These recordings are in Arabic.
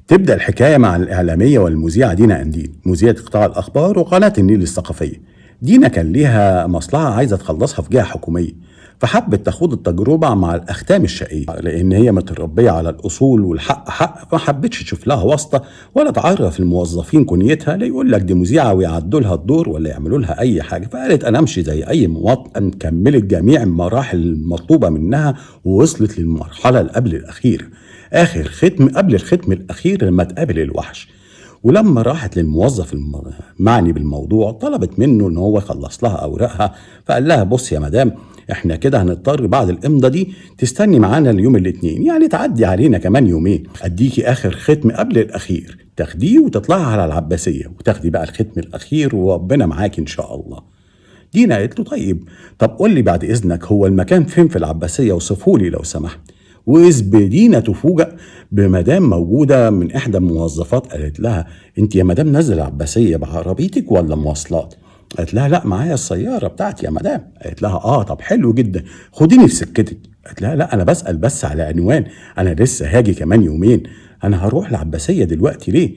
تبدأ الحكاية مع الإعلامية والمذيعة دينا قنديل، مذيعة قطاع الأخبار وقناة النيل الثقافية. دينا كان ليها مصلحة عايزة تخلصها في جهة حكومية، فحبت تخوض التجربة مع الأختام الشقية، لأن هي متربية على الأصول والحق حق، ما حبتش تشوف لها واسطة ولا تعرف الموظفين كنيتها لا يقول لك دي مذيعة ويعدوا لها الدور ولا يعملوا لها أي حاجة. فقالت أنا أمشي زي أي مواطن، كملت جميع المراحل المطلوبة منها ووصلت للمرحلة اللي قبل الأخيرة، آخر ختم قبل الختم الأخير لما تقابل الوحش. ولما راحت للموظف المعني بالموضوع طلبت منه ان هو يخلص لها اوراقها، فقال لها بص يا مدام، احنا كده هنضطر بعد الامضه دي تستني معانا اليوم الاثنين، يعني تعدي علينا كمان يومين، اديكي اخر ختم قبل الاخير تاخديه وتطلعي على العباسيه وتاخدي بقى الختم الاخير وربنا معاكي ان شاء الله. دينا قالت له طب قول لي بعد اذنك هو المكان فين في العباسيه، وصفهولي لو سمحت. وإذ بدينا تفوجأ بمدام موجودة من إحدى الموظفات، قالت لها أنت يا مدام نازلة العباسية بعربيتك ولا مواصلات؟ قالت لها لا معايا السيارة بتاعتي يا مدام. قالت لها طب حلو جدا، خديني في سكتك. قالت لها لا أنا بسأل بس على عنوان، أنا لسه هاجي كمان يومين، أنا هروح العباسية دلوقتي ليه؟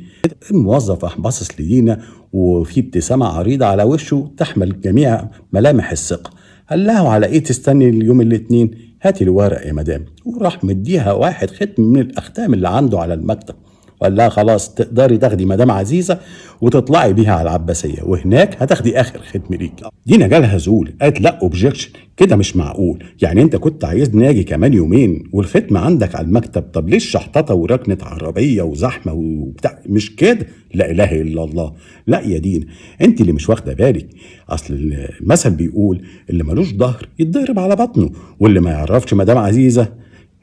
الموظف راح باصص لدينا وفي ابتسامة عريضة على وشه تحمل جميع ملامح الثقة. قال لها وعلى ايه تستني اليوم الاثنين؟ هاتي الورق يا مدام. وراح مديها واحد ختم من الاختام اللي عنده على المكتب، وقال لها خلاص تقدري تاخدي مدام عزيزه وتطلعي بيها على العباسيه، وهناك هتاخدي اخر ختم ليك. دينا جالها زول، قالت لا اوبجكشن، كده مش معقول، يعني انت كنت عايزني اجي كمان يومين والختم عندك على المكتب؟ طب ليه الشحططه وركنه عربيه وزحمه وبتاع؟ مش كده، لا اله الا الله. لا يا دينا انت اللي مش واخده بالك، اصل المثل بيقول اللي ملوش ظهر يتضرب على بطنه، واللي ما يعرفش مدام عزيزه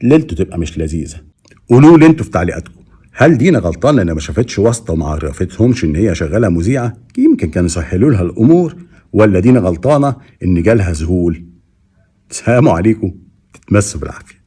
ليلته تبقى مش لذيذه. قولوا لي انتوا في تعليقاتكم، هل دينا غلطانه ان ما شافتش واسطه وما عرفتهمش ان هي شغاله مذيعه؟ يمكن كانوا سهلوا لها الامور، ولا دينا غلطانه ان جالها ذهول؟ سلام عليكم، تتمسوا بالعافيه.